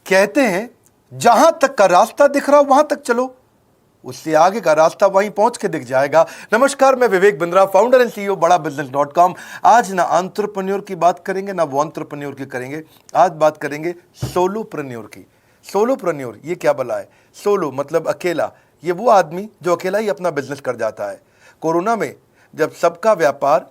कहते हैं जहां तक का रास्ता दिख रहा हो वहां तक चलो, उससे आगे का रास्ता वहीं पहुंच के दिख जाएगा। नमस्कार, मैं Vivek Bindra, founder and CEO बड़ा बिजनेस.com। आज ना एंटरप्रेन्योर की बात करेंगे ना वो एंटरप्रेन्योर की करेंगे, आज बात करेंगे सोलोप्रेन्योर की। सोलोप्रेन्योर ये क्या भला है? सोलो मतलब अकेला, ये वो आदमी जो अकेला ही अपना बिजनेस कर जाता है। कोरोना में जब सबका व्यापार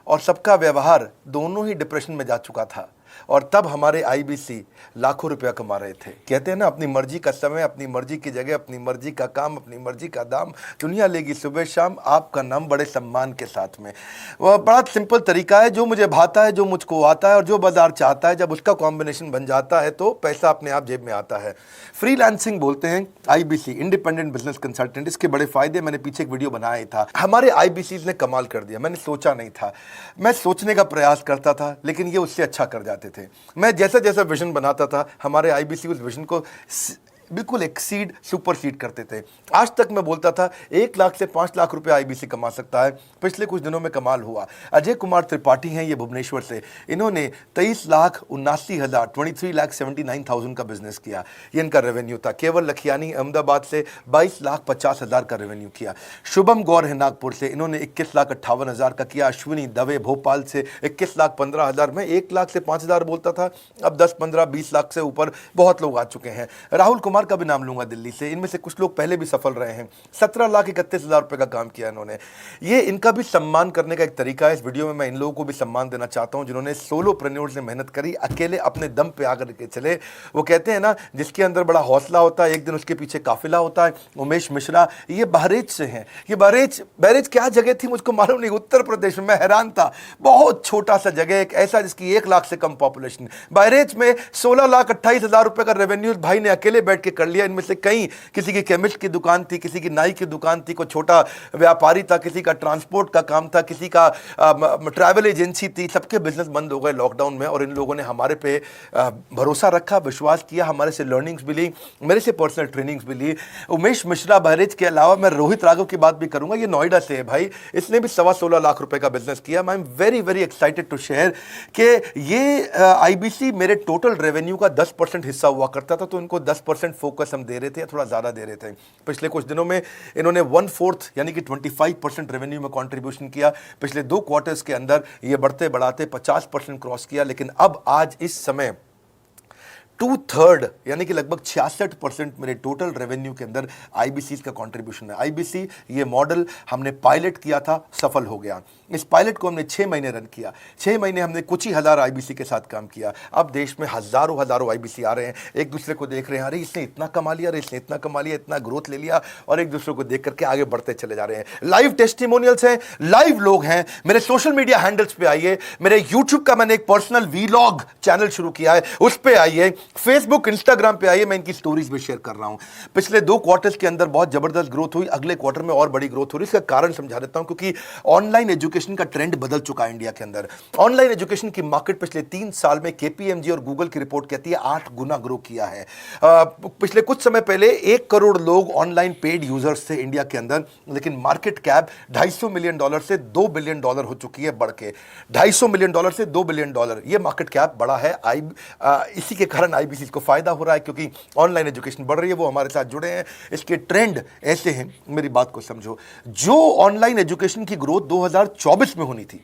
और सबका व्यवहार दोनों ही डिप्रेशन में जा चुका था, और तब हमारे आईबीसी लाखों रुपया कमा रहे थे। कहते हैं ना, अपनी मर्जी का समय, अपनी मर्जी की जगह, अपनी मर्जी का काम, अपनी मर्जी का दाम, दुनिया लेगी सुबह शाम आपका नाम बड़े सम्मान के साथ में। वह बड़ा सिंपल तरीका है, जो मुझे भाता है, जो मुझको आता है और जो बाजार चाहता है, जब उसका कॉम्बिनेशन बन जाता है तो पैसा अपने आप जेब में आता है। फ्रीलांसिंग बोलते हैं आईबीसी, इंडिपेंडेंट बिजनेस कंसल्टेंट। इसके बड़े फायदे मैंने पीछे एक वीडियो बनाया था। हमारे आईबीसी ने कमाल कर दिया, मैंने सोचा नहीं था। मैं सोचने का प्रयास करता था लेकिन ये उससे अच्छा कर जाते थे। मैं जैसा जैसा विजन बनाता था, हमारे आईबीसी उस विजन को बिल्कुल एक्सीड सुपरसीड करते थे। आज तक मैं बोलता था 1 लाख से 5 लाख रुपए आईबीसी कमा सकता है। पिछले कुछ दिनों में कमाल हुआ। अजय कुमार त्रिपाठी हैं ये भुवनेश्वर से, इन्होंने 23,79,000 23,79,000 का बिजनेस किया। ये इनका रेवेन्यू था। केवल लखियानी अहमदाबाद से 22,50,000 का रेवेन्यू किया। शुभम गौर है नागपुर से, इन्होंने 21,58,000 का किया। अश्विनी दवे भोपाल से 21,15,000 में 1 लाख से 5,000 बोलता था, अब 10, 15, 20 लाख से ऊपर बहुत लोग आ चुके हैं। राहुल कुमार का भी नाम लूंगा दिल्ली से, इनमें से कुछ लोग पहले भी सफल रहे हैं। 17,31,000 रुपए का काम किया इन्होंने। ये इनका भी सम्मान करने का एक तरीका है। इस वीडियो में मैं इन लोगों को भी सम्मान देना चाहता हूं जिन्होंने सोलोप्रेन्योर से मेहनत करी, अकेले अपने दम पे आकर के चले। वो कहते हैं ना, जिसके अंदर बड़ा हौसला होता है एक दिन उसके पीछे काफिला होता है। उमेश मिश्रा ये बहरेच से हैं। ये बहरेच क्या जगह थी मुझको मालूम नहीं, उत्तर प्रदेश में। मैं हैरान था, बहुत छोटा सा जगह, एक ऐसा जिसकी 1 लाख से कम पॉपुलेशन। बहरेच में 16,28,000 रुपए का रेवेन्यू भाई ने अकेले बैठ के कर लिया। इनमें से कई, किसी की केमिस्ट की दुकान थी, किसी की नाई की दुकान थी, कोई छोटा व्यापारी था, किसी का ट्रांसपोर्ट का काम था, किसी का ट्रैवल एजेंसी थी। सबके बिजनेस बंद हो गए लॉकडाउन में, और इन लोगों ने हमारे पे भरोसा रखा, विश्वास किया, हमारे से लर्निंग्स भी ली, मेरे से पर्सनल ट्रेनिंग्स भी ली। उमेश मिश्रा बहरेज के अलावा मैं रोहित राघव की बात भी करूंगा, ये नोएडा से है भाई। इसने भी 16.25 लाख रुपए का बिजनेस किया। I am very very excited to share कि ये आईबीसी मेरे टोटल रेवेन्यू का 10% हिस्सा हुआ करता था, तो इनको 10% फोकस हम दे रहे थे, थोड़ा ज्यादा दे रहे थे। पिछले कुछ दिनों में इन्होंने 1/4 यानी कि 25% रेवेन्यू में कंट्रीब्यूशन किया। पिछले 2 क्वार्टर्स के अंदर ये बढ़ते बढ़ाते 50% क्रॉस किया। लेकिन अब आज इस समय 2/3 यानी कि लगभग 66% मेरे टोटल रेवेन्यू के अंदर आईबीसी का कंट्रीब्यूशन है। आईबीसी ये मॉडल हमने पायलट किया था, सफल हो गया। इस पायलट को हमने 6 महीने रन किया। 6 महीने हमने कुछ ही हज़ार आईबीसी के साथ काम किया। अब देश में हजारों आईबीसी आ रहे हैं, एक दूसरे को देख रहे हैं, अरे इसने इतना कमा लिया, अरे इसने इतना कमा लिया, इतना ग्रोथ ले लिया, और एक दूसरे को देख करके आगे बढ़ते चले जा रहे हैं। लाइव टेस्टिमोनियल्स हैं, लाइव लोग हैं। मेरे सोशल मीडिया हैंडल्स पे आइए, मेरे यूट्यूब का मैंने एक पर्सनल वीलॉग चैनल शुरू किया है, उस पर आइए, फेसबुक इंस्टाग्राम पे आइए, मैं इनकी स्टोरीज भी शेयर कर रहा हूं। पिछले 2 क्वार्टर्स के अंदर बहुत जबरदस्त ग्रोथ हुई, अगले क्वार्टर में और बड़ी ग्रोथ हो रही है। इसका कारण समझा देता हूं, क्योंकि ऑनलाइन एजुकेशन का ट्रेंड बदल चुका है इंडिया के अंदर। ऑनलाइन एजुकेशन की मार्केट पिछले 3 साल में केपीएमजी और गूगल की रिपोर्ट कहती है 8 गुना ग्रो किया है। पिछले कुछ समय पहले 1 करोड़ लोग ऑनलाइन पेड यूजर्स थे इंडिया के अंदर, लेकिन मार्केट कैप $250 मिलियन से $2 बिलियन हो चुकी है, बढ़ के $250 मिलियन से $2 बिलियन। ये मार्केट कैप बढ़ा है। इसी के कारण आईबीसी को फायदा हो रहा है, क्योंकि ऑनलाइन एजुकेशन बढ़ रही है, वो हमारे साथ जुड़े हैं। इसके ट्रेंड ऐसे हैं, मेरी बात को समझो। जो ऑनलाइन एजुकेशन की ग्रोथ 2024 में होनी थी,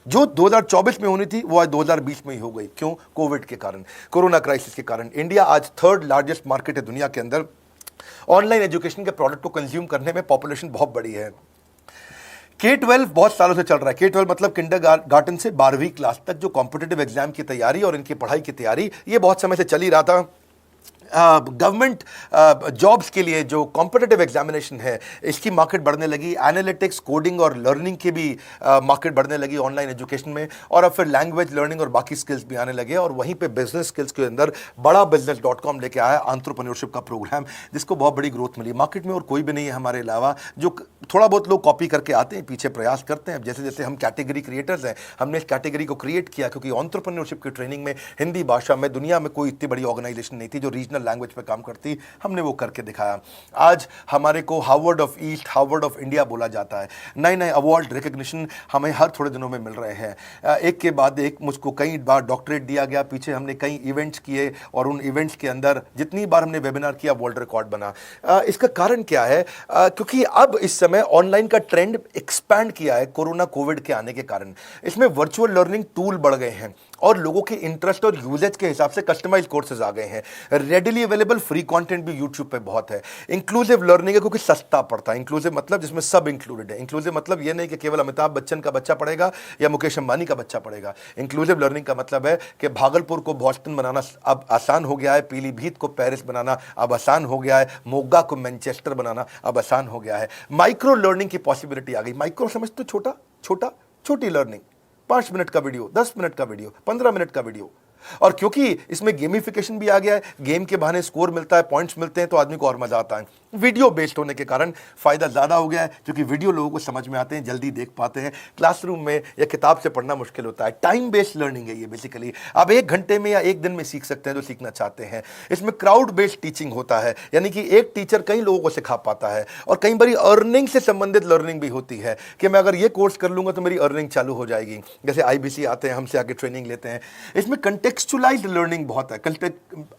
जो 2024 में होनी थी, वो आज 2020 में ही हो गई। क्यों? कोविड के कारण, कोरोना क्राइसिस के कारण। इंडिया आज 3rd लार्जेस्ट मार्केट है दुनिया के अंदर। ऑनलाइन एजुकेशन के प्रोडक्ट को कंज्यूम करने में पॉपुलेशन बहुत बड़ी है। K-12 बहुत सालों से चल रहा है। K-12 मतलब किंडरगार्टन से 12वीं क्लास तक जो कॉम्पिटिटिव एग्जाम की तैयारी और इनकी पढ़ाई की तैयारी, ये बहुत समय से चल ही रहा था। गवर्नमेंट जॉब्स के लिए जो कॉम्पिटिटिव एग्जामिनेशन है, इसकी मार्केट बढ़ने लगी। एनालिटिक्स, कोडिंग और लर्निंग की भी मार्केट बढ़ने लगी ऑनलाइन एजुकेशन में। और अब फिर लैंग्वेज लर्निंग और बाकी स्किल्स भी आने लगे। और वहीं पे बिजनेस स्किल्स के अंदर बड़ा बिजनेस.com लेके आया एंटरप्रेन्योरशिप का प्रोग्राम, जिसको बहुत बड़ी ग्रोथ मिली मार्केट में। और कोई भी नहीं है हमारे अलावा जो थोड़ा बहुत लोग कॉपी करके आते हैं, पीछे प्रयास करते हैं। जैसे जैसे हम कैटेगरी क्रिएटर्स हैं, हमने इस कैटेगरी को क्रिएट किया क्योंकि एंटरप्रेन्योरशिप की ट्रेनिंग में हिंदी भाषा में दुनिया में कोई इतनी बड़ी ऑर्गेनाइजेशन नहीं थी जो रीजनल लैंग्वेज पे काम करती। हमने वो करके दिखाया। आज हमारे को Harvard of east, Harvard of India बोला जाता है। नए नए अवार्ड रिकग्निशन हमें हर थोड़े दिनों में मिल रहे हैं। एक के बाद एक मुझको कई बार डॉक्टरेट दिया गया। पीछे हमने कई इवेंट्स किए और उन इवेंट्स के अंदर जितनी बार हमने वेबिनार किया वर्ल्ड रिकॉर्ड बना। इसका कारण क्या है? क्योंकि अब इस समय ऑनलाइन का ट्रेंड एक्सपैंड किया है कोरोना कोविड के आने के कारण। इसमें वर्चुअल लर्निंग टूल बढ़ गए हैं और लोगों के इंटरेस्ट और यूजेज के हिसाब से कस्टमाइज कोर्सेज आ गए हैं। रेडिली अवेलेबल फ्री कंटेंट भी यूट्यूब पे बहुत है। इंक्लूसिव लर्निंग है क्योंकि सस्ता पड़ता है। इंक्लूसिव मतलब जिसमें सब इंक्लूडेड है। इंक्लूसिव मतलब ये नहीं कि केवल अमिताभ बच्चन का बच्चा पढ़ेगा या मुकेश अंबानी का बच्चा पढ़ेगा। इंक्लूसिव लर्निंग का मतलब है कि भागलपुर को बॉस्टन बनाना अब आसान हो गया है, पीलीभीत को पेरिस बनाना अब आसान हो गया है, मोगा को मैनचेस्टर बनाना अब आसान हो गया है। माइक्रो लर्निंग की पॉसिबिलिटी आ गई। माइक्रो समझ तो छोटी लर्निंग, 5 मिनट का वीडियो, 10 मिनट का वीडियो, 15 मिनट का वीडियो। और क्योंकि इसमें गेमिफिकेशन भी आ गया है, गेम के बहाने स्कोर मिलता है, पॉइंट्स मिलते हैं, तो आदमी को और मजा आता है। वीडियो बेस्ड होने के कारण फायदा ज्यादा हो गया है क्योंकि वीडियो लोगों को समझ में आते हैं, जल्दी देख पाते हैं। क्लासरूम में या किताब से पढ़ना मुश्किल होता है। टाइम बेस्ड लर्निंग है ये बेसिकली। आप 1 घंटे में या 1 दिन में सीख सकते हैं जो सीखना चाहते हैं। इसमें क्राउड बेस्ड टीचिंग होता है, यानी कि एक टीचर कई लोगों को सिखा पाता है। और कई बार अर्निंग से संबंधित लर्निंग भी होती है कि मैं अगर ये कोर्स कर लूंगा तो मेरी अर्निंग चालू हो जाएगी। जैसे IBC आते हैं, हमसे आके ट्रेनिंग लेते हैं। इसमें कंटेक्चुअलाइज्ड लर्निंग बहुत है।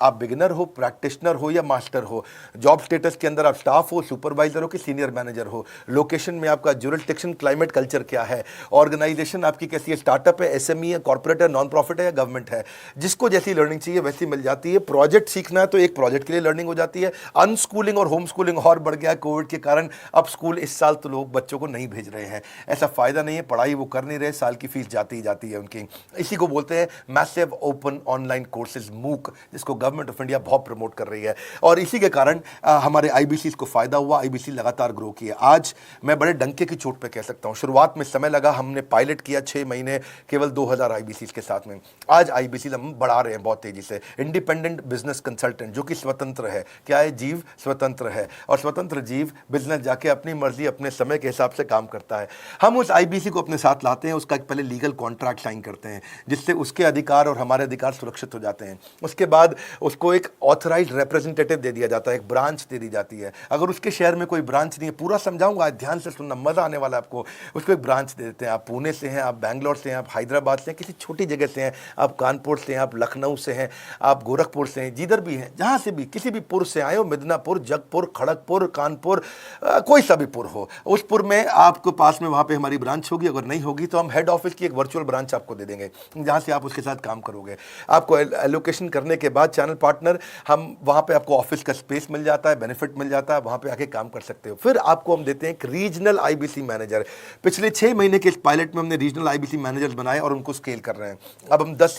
आप बिगिनर हो, प्रैक्टिशनर हो या मास्टर हो, जॉब स्टेटस के अंदर आप स्टाफ हो, सुपरवाइजर हो कि सीनियर मैनेजर हो, लोकेशन में आपका जुरिस्डिक्शन, क्लाइमेट, कल्चर क्या है, ऑर्गेनाइजेशन आपकी कैसी है, स्टार्टअप है, SME है, कॉर्पोरेट है, नॉन प्रॉफिट है या गवर्नमेंट है, जिसको जैसी लर्निंग चाहिए वैसी मिल जाती है। प्रोजेक्ट सीखना है तो एक प्रोजेक्ट के लिए लर्निंग हो जाती है। अनस्कूलिंग और होम स्कूलिंग और बढ़ गया है कोविड के कारण। अब स्कूल इस साल तो लोग बच्चों को नहीं भेज रहे हैं। ऐसा फायदा नहीं है, पढ़ाई वो कर नहीं रहे, साल की फीस जाती ही जाती है उनकी। इसी को बोलते हैं massive open online courses, MOOC, जिसको गवर्नमेंट ऑफ इंडिया बहुत प्रमोट कर रही है। और इसी के कारण हमारे IBC को फायदा हुआ। IBC लगातार ग्रो किया। आज मैं बड़े डंके की चोट पे कह सकता हूं, शुरुआत में समय लगा, हमने पायलट किया 6 महीने केवल 2000 IBC के साथ में। आज IBC हम बढ़ा रहे हैं बहुत तेजी से। इंडिपेंडेंट बिजनेस कंसल्टेंट, जो कि स्वतंत्र है। क्या है? जीव स्वतंत्र है। और स्वतंत्र जीव बिजनेस जाके अपनी मर्जी अपने समय के हिसाब से काम करता है। हम उस IBC को अपने साथ लाते हैं, उसका एक पहले लीगल कॉन्ट्रैक्ट साइन करते हैं जिससे उसके अधिकार और हमारे अधिकार सुरक्षित हो जाते हैं। उसके बाद उसको एक ऑथराइज्ड रिप्रेजेंटेटिव दे दिया जाता है, एक ब्रांच दे दी जाती है। अगर उसके शहर में कोई ब्रांच नहीं है, पूरा समझाऊंगा, ध्यान से सुनना, मजा आने वाला है आपको। उसको एक ब्रांच दे देते हैं। आप पुणे से हैं, आप बैंगलोर से हैं, आप हैदराबाद से हैं, किसी छोटी जगह से हैं, आप कानपुर से हैं, आप लखनऊ से हैं, आप गोरखपुर से हैं, जिधर भी हैं, जहां से भी, किसी भी पुर से आए हो, मिदनापुर, जगपुर, खड़गपुर, कानपुर, कोई सा भी पुर हो, उस पुर में आपके पास में वहां पे हमारी ब्रांच होगी। अगर नहीं होगी तो हम हेड ऑफिस की एक वर्चुअल ब्रांच आपको दे देंगे जहां से आप उसके साथ काम करोगे। आपको एलोकेशन करने के बाद चैनल पार्टनर, हम वहां पे आपको ऑफिस का स्पेस मिल जाता है, बेनिफिट मिल जाता है, वहां पे आके काम कर सकते हो। फिर आपको हम देते हैं एक रीजनल IBC मैनेजर। पिछले 6 महीने के इस पायलट में हमने रीजनल IBC मैनेजर्स बनाए और उनको स्केल कर रहे हैं। अब हम 10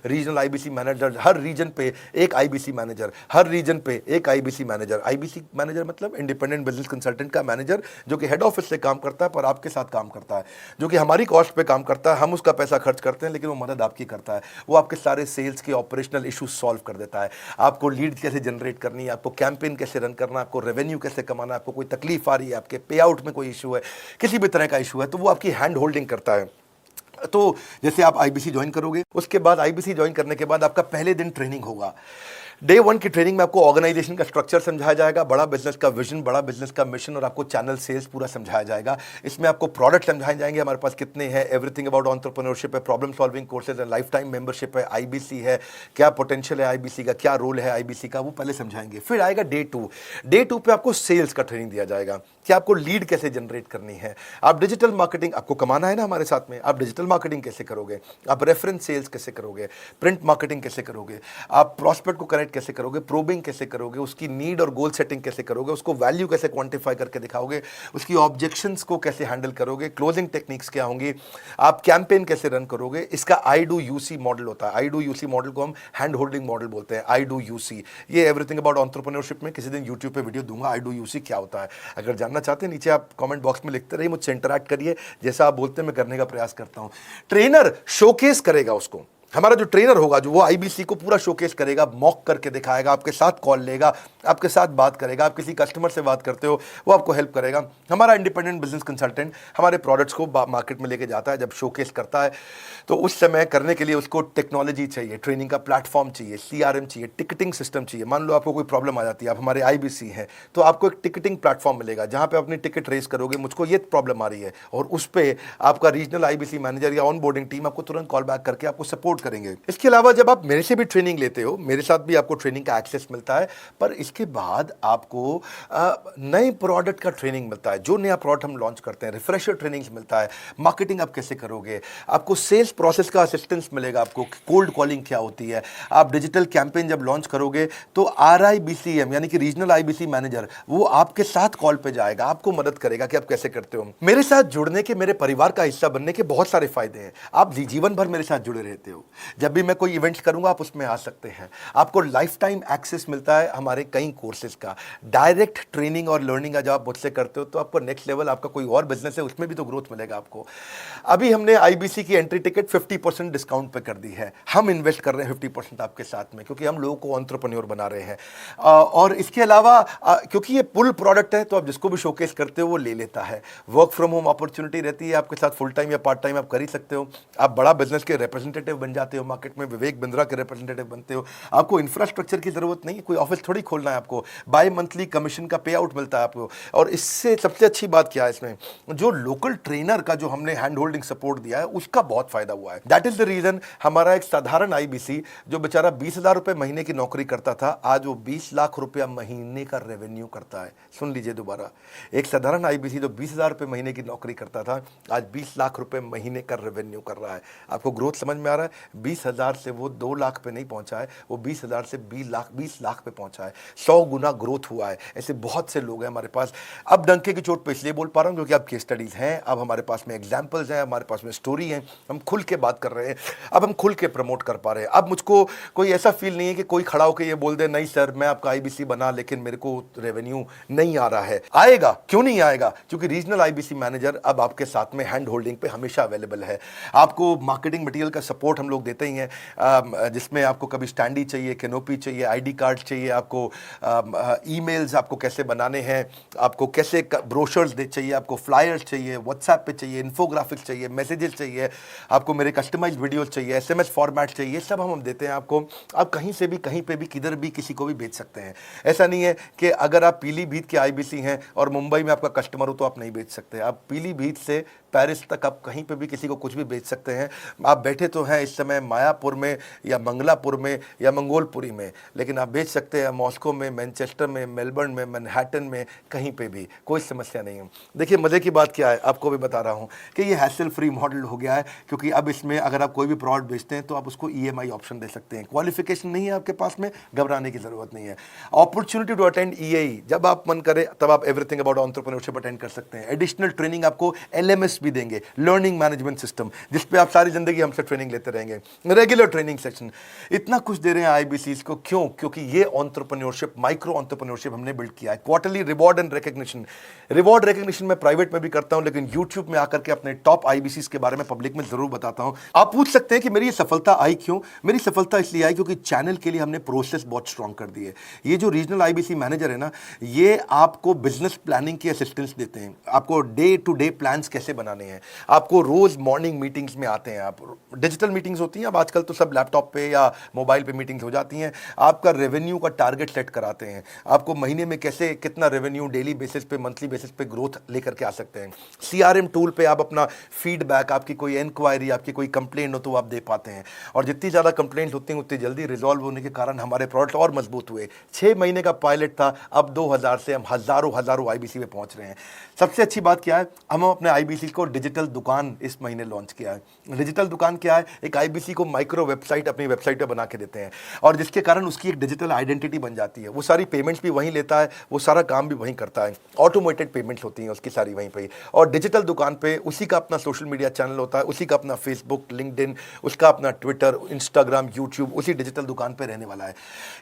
रीजनल IBC मैनेजर, हर रीजन पे एक IBC मैनेजर, हर रीजन पे एक IBC मैनेजर। IBC मैनेजर मतलब इंडिपेंडेंट बिजनेस कंसल्टेंट का मैनेजर, जो कि हेड ऑफिस से काम करता है पर आपके साथ काम करता है, जो कि हमारी कॉस्ट पे काम करता है। हम उसका पैसा खर्च करते हैं लेकिन वो मदद आपकी करता है। वो आपके सारे सेल्स के ऑपरेशनल इश्यूज सॉल्व कर देता है। आपको लीड कैसे जनरेट करनी है, आपको कैंपेन कैसे रन करना है, आपको रेवेन्यू कैसे कमाना है, आपको कोई तकलीफ आ रही है, आपके पे आउट में कोई इशू है, किसी भी तरह का इशू है, तो वो आपकी हैंड होल्डिंग करता है। तो जैसे आप IBC ज्वाइन करोगे, उसके बाद IBC ज्वाइन करने के बाद आपका पहले दिन ट्रेनिंग होगा। डे 1 की ट्रेनिंग में आपको ऑर्गेनाइजेशन का स्ट्रक्चर समझाया जाएगा, बड़ा बिजनेस का विजन, बड़ा बिजनेस का मिशन, और आपको चैनल सेल्स पूरा समझाया जाएगा। इसमें आपको प्रोडक्ट समझाए जाएंगे, हमारे पास कितने हैं, एवरीथिंग अबाउट एंटरप्रेन्योरशिप है, प्रॉब्लम सॉल्विंग कोर्सेज है, लाइफ टाइम मेंबरशिप है, IBC है, क्या पोटेंशियल है IBC का, क्या रोल है IBC का, वो पहले समझाएंगे। फिर आएगा डे 2। डे 2 पे आपको सेल्स का ट्रेनिंग दिया जाएगा कि आपको लीड कैसे जनरेट करनी है, आप डिजिटल मार्केटिंग, आपको कमाना है ना हमारे साथ में, आप डिजिटल मार्केटिंग कैसे करोगे, आप रेफरेंस सेल्स कैसे करोगे, प्रिंट मार्केटिंग कैसे करोगे, आप प्रॉस्पेक्ट को कनेक्ट कैसे करोगे, प्रोबिंग कैसे करोगे, उसकी नीड और गोल सेटिंग कैसे करोगे, उसको वैल्यू कैसे क्वांटिफाई करके दिखाओगे, उसकी ऑब्जेक्शंस को कैसे हैंडल करोगे, क्लोजिंग टेक्निक्स क्या होंगी, आप कैंपेन कैसे रन करोगे। इसका I-Do-You-See मॉडल होता है। I-Do-You-See मॉडल को हम हैंड होल्डिंग मॉडल बोलते हैं। I-Do-You-See, ये एवरीथिंग अबाउट एंटरप्रेन्योरशिप में किसी दिन यूट्यूब पे वीडियो दूंगा। I-Do-You-See क्या होता है, अगर जानना चाहते हैं नीचे आप कमेंट बॉक्स में लिखते रहिए, मुझसे इंटरैक्ट करिए, जैसा आप बोलते हैं मैं करने का प्रयास करता हूं। ट्रेनर शोकेस करेगा उसको, हमारा जो ट्रेनर होगा, जो वो आईबीसी को पूरा शोकेस करेगा, मॉक करके दिखाएगा, आपके साथ कॉल लेगा, आपके साथ बात करेगा, आप किसी कस्टमर से बात करते हो वो आपको हेल्प करेगा। हमारा इंडिपेंडेंट बिजनेस कंसल्टेंट हमारे प्रोडक्ट्स को मार्केट में लेके जाता है, जब शोकेस करता है तो उस समय करने के लिए उसको टेक्नोलॉजी चाहिए, ट्रेनिंग का प्लेटफॉर्म चाहिए, सीआरएम चाहिए, टिकटिंग सिस्टम चाहिए। मान लो आपको कोई प्रॉब्लम आ जाती है, आप हमारे आईबीसी हैं, तो आपको एक टिकटिंग प्लेटफॉर्म मिलेगा जहां पे अपनी टिकट रेस करोगे, मुझको ये प्रॉब्लम आ रही है, और उस पर आपका रीजनल आईबीसी मैनेजर या ऑन बोर्डिंग टीम आपको तुरंत कॉल बैक करके आपको सपोर्ट करेंगे। इसके अलावा जब आप मेरे से भी ट्रेनिंग लेते हो, मेरे साथ भी आपको ट्रेनिंग का एक्सेस मिलता है, पर इसके बाद आपको नए प्रोडक्ट का ट्रेनिंग मिलता है। जो नया प्रोडक्ट हम लॉन्च करते हैं, रिफ्रेशर ट्रेनिंग्स मिलता है, मार्केटिंग आप कैसे करोगे, आपको सेल्स प्रोसेस का असिस्टेंस मिलेगा, आपको कोल्ड कॉलिंग क्या होती है, आप डिजिटल कैंपेन जब लॉन्च करोगे तो आरआईबीसीएम यानी कि रीजनल आईबीसी मैनेजर वो आपके साथ कॉल पे जाएगा, आपको मदद करेगा कि आप कैसे करते हो। मेरे साथ जुड़ने के, मेरे परिवार का हिस्सा बनने के बहुत सारे फायदे हैं। आप जीवन भर मेरे साथ जुड़े रहते हो, जब भी मैं कोई इवेंट्स करूंगा आप उसमें आ सकते हैं, आपको लाइफ टाइम एक्सेस मिलता है हमारे कई कोर्सेज का, डायरेक्ट ट्रेनिंग और लर्निंग जब आप मुझसे करते हो तो आपको नेक्स्ट लेवल, आपका कोई और बिजनेस है उसमें भी तो ग्रोथ मिलेगा आपको। अभी हमने आईबीसी की एंट्री टिकट 50% डिस्काउंट पे कर दी है, हम इन्वेस्ट कर रहे हैं 50% आपके साथ में, क्योंकि हम लोगों को एंटरप्रेन्योर बना रहे हैं। और इसके अलावा क्योंकि ये पुल प्रोडक्ट है तो आप जिसको भी शोकेस करते हो वो ले लेता है। वर्क फ्रॉम होम अपॉर्चुनिटी रहती है आपके साथ, फुल टाइम या पार्ट टाइम आप कर ही सकते हो। आप बड़ा बिजनेस के रिप्रेजेंटेटिव बन जाते हो, मार्केट में विवेक बिंद्रा के रिप्रेजेंटेटिव बनते हो। आपको इंफ्रास्ट्रक्चर की जरूरत नहीं है, कोई ऑफिस थोड़ी खोलना है आपको, बाय मंथली कमीशन का पे आउट मिलता है आपको। और इससे सबसे अच्छी बात क्या है, इसमें जो लोकल ट्रेनर का जो हमने हैंड होल्डिंग सपोर्ट दिया है उसका बहुत फायदा हुआ है। दैट इज द रीजन हमारा एक साधारण आईबीसी जो बेचारा 20,000 रुपए महीने की नौकरी करता था, आज वो 20 लाख रुपया महीने का रेवेन्यू करता है। सुन लीजिए दोबारा, एक साधारण आईबीसी जो 20,000 रुपए महीने की नौकरी करता था, आज 20 लाख रुपए महीने का रेवेन्यू कर रहा है। आपको ग्रोथ समझ में आ रहा है? 20,000 से वो 2 लाख पे नहीं पहुंचा है, वो 20,000 से 20 लाख पे पहुंचा है। 100 गुना ग्रोथ हुआ है। ऐसे बहुत से लोग हैं हमारे पास। अब डंके की चोट पे इसलिए बोल पा रहा हूं क्योंकि अब केस स्टडीज हैं, अब हमारे पास में एग्जाम्पल्स हैं, हमारे पास में स्टोरी है, हम खुल के बात कर रहे हैं, अब हम खुल के प्रमोट कर पा रहे हैं। अब मुझको कोई ऐसा फील नहीं है कि कोई खड़ा होकर ये बोल दे नहीं सर मैं आपका आईबीसी बना लेकिन मेरे को रेवेन्यू नहीं आ रहा है। आएगा, क्यों नहीं आएगा? क्योंकि रीजनल आईबीसी मैनेजर अब आपके साथ में हैंड होल्डिंग पे हमेशा अवेलेबल है। आपको मार्केटिंग मटेरियल का सपोर्ट हम लोग देते ही हैं, जिसमें आपको कभी स्टैंडी चाहिए, कैनोपी चाहिए, आईडी कार्ड चाहिए, आपको ईमेल्स आपको कैसे बनाने हैं, आपको कैसे ब्रोशर्स चाहिए, आपको फ्लायर्स चाहिए, व्हाट्सएप पे चाहिए, इन्फोग्राफिक्स चाहिए, मैसेजेस चाहिए, आपको मेरे कस्टमाइज्ड वीडियोस चाहिए, एसएमएस फॉर्मेट चाहिए, सब हम देते हैं आपको। आप कहीं से भी, कहीं पे भी, किधर भी किसी को भी भेज सकते हैं। ऐसा नहीं है कि अगर आप पीलीभीत के आईबीसी हैं और मुंबई में आपका कस्टमर हो तो आप नहीं बेच सकते। आप पीलीभीत से पेरिस तक आप कहीं पे भी किसी को कुछ भी बेच सकते हैं। आप बैठे तो हैं इस समय मायापुर में या मंगलापुर में या मंगोलपुरी में, लेकिन आप बेच सकते हैं मॉस्को में, मैनचेस्टर में, मेलबर्न में, मैनहट्टन में, कहीं पे भी, कोई समस्या नहीं है। देखिए मजे की बात क्या है, आपको भी बता रहा हूँ कि ये हैसल फ्री मॉडल हो गया है, क्योंकि अब इसमें अगर आप कोई भी प्रोडक्ट बेचते हैं तो आप उसको ईएमआई ऑप्शन दे सकते हैं। क्वालिफिकेशन नहीं है आपके पास में, घबराने की जरूरत नहीं है। अपॉर्चुनिटी टू अटेंड ईएई, जब आप मन करे तब आप एवरीथिंग अबाउट एंटरप्रेन्योरशिप अटेंड कर सकते हैं। एडिशनल ट्रेनिंग आपको एलएमएस भी देंगे, लर्निंग मैनेजमेंट सिस्टम, जिस पे आप सारी जिंदगी हमसे ट्रेनिंग लेते रहेंगे। रेगुलर ट्रेनिंग सेक्शन, इतना कुछ दे रहे हैं आईबीसीज को। क्यों? क्योंकि ये एंटरप्रेन्योरशिप, माइक्रो एंटरप्रेन्योरशिप हमने बिल्ड किया है। Quarterly reward and recognition, reward recognition मैं प्राइवेट में भी करता हूं, लेकिन यूट्यूब में आकर के अपने टॉप आईबीसीज के बारे में पब्लिक में जरूर बताता हूं। आप पूछ सकते हैं कि मेरी ये सफलता आई क्यों? मेरी सफलता इसलिए आई क्योंकि चैनल के लिए हमने प्रोसेस बहुत स्ट्रांग कर दी है। ये जो रीजनल आईबीसी मैनेजर है ना, ये आपको बिजनेस प्लानिंग की असिस्टेंस देते हैं, आपको डे टू डे प्लान्स कैसे बनाने हैं, आपको रोज मॉर्निंग मीटिंग्स में आते हैं। आप डिजिटल मीटिंग्स होती हैं, अब आजकल तो सब लैपटॉप पे या मोबाइल पे मीटिंग्स हो जाती हैं। आपका रेवेन्यू का टारगेट सेट कराते हैं, आपको महीने में कैसे कितना रेवेन्यू डेली बेसिस पे, मंथली बेसिस पे ग्रोथ लेकर के आ सकते हैं। सीआरएम टूल पे आप अपना फीडबैक, आपकी कोई इंक्वायरी, आपकी कोई कंप्लेंट हो तो आप दे पाते हैं। और जितनी ज़्यादा कंप्लेंट होती हैं उतनी जल्दी रिजॉल्व होने के कारण हमारे प्रोडक्ट और मजबूत हुए। 6 महीने का पायलट था, अब 2000 से हम हजारों आईबीसी पे पहुंच रहे हैं। सबसे अच्छी बात क्या है, हम अपने आईबीसी को डिजिटल दुकान इस महीने लॉन्च किया है। डिजिटल दुकान क्या है? एक आईबीसी को माइक्रो वेबसाइट अपनी वेबसाइट पे बना के देते हैं, और जिसके कारण उसकी एक डिजिटल आइडेंटिटी बन जाती है। वो सारी पेमेंट्स भी वहीं लेता है, वो सारा काम भी वहीं करता है, ऑटोमेटेड पेमेंट्स होती हैं उसकी सारी वहीं पे। और डिजिटल दुकान पे उसी का अपना सोशल मीडिया चैनल होता है, उसी का अपना फेसबुक, लिंक्डइन, उसका अपना ट्विटर, इंस्टाग्राम, यूट्यूब उसी डिजिटल दुकान पे रहने वाला है।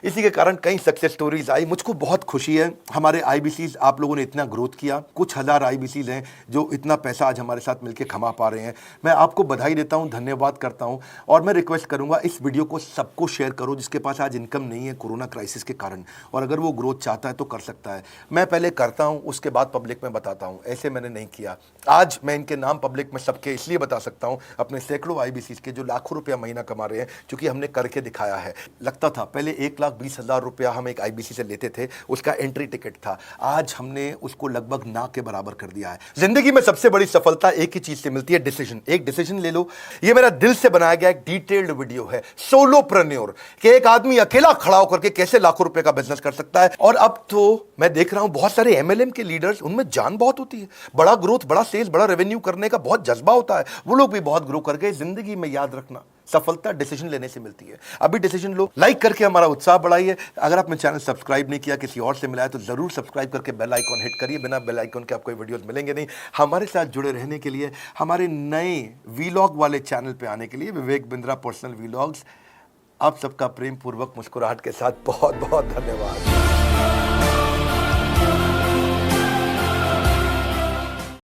इसी के कारण कई सक्सेस स्टोरीज आई। मुझको बहुत खुशी है, हमारे आईबीसीज आप लोगों ने इतना ग्रोथ किया। कुछ हजार आईबीसीज हैं जो इतना पैसा आज हमारे साथ मिलकर कमा पा रहे हैं। मैं आपको बधाई देता हूं, धन्यवाद करता हूं। और मैं रिक्वेस्ट करूंगा इस वीडियो को सबको शेयर करो जिसके पास आज इनकम नहीं है कोरोना क्राइसिस के कारण, और अगर वो ग्रोथ चाहता है तो कर सकता है। मैं पहले करता हूं, उसके बाद पब्लिक में बताता हूं, ऐसे मैंने नहीं किया। आज मैं इनके नाम पब्लिक में सबके इसलिए बता सकता हूं, अपने सैकड़ों आईबीसी के जो लाखों रुपया महीना कमा रहे हैं, क्योंकि हमने करके दिखाया है। लगता था पहले 1,20,000 रुपया हम एक आईबीसी से लेते थे, उसका एंट्री टिकट था, आज हमने उसको लगभग ना के बराबर कर दिया है। जिंदगी में सबसे बड़ी सफलता एक ही चीज से मिलती है, डिसीजन। एक डिसीजन ले लो। ये मेरा दिल से बनाया गया एक डिटेल्ड वीडियो है, सोलोप्रेन्योर, कि एक आदमी अकेला खड़ा होकर के कैसे लाखों रुपए का बिजनेस कर सकता है। और अब तो मैं देख रहा हूं बहुत सारे एमएलएम के लीडर्स, उनमें जान बहुत होती है, बड़ा ग्रोथ, बड़ा सेल्स, बड़ा रेवेन्यू करने का बहुत जज्बा होता है, वो लोग भी बहुत ग्रो कर गए। जिंदगी में याद रखना, सफलता डिसीजन लेने से मिलती है। अभी डिसीजन लो, लाइक करके हमारा उत्साह बढ़ाइए। अगर आपने चैनल सब्सक्राइब नहीं किया, किसी और से मिला है, तो जरूर सब्सक्राइब करके बेल आइकॉन हिट करिए। बिना बेल आइकॉन के आपको वीडियोस मिलेंगे नहीं। हमारे साथ जुड़े रहने के लिए, हमारे नए वीलॉग वाले चैनल पे आने के लिए, विवेक बिंद्रा पर्सनल वीलॉग्स, आप सबका प्रेम पूर्वक मुस्कुराहट के साथ बहुत बहुत धन्यवाद।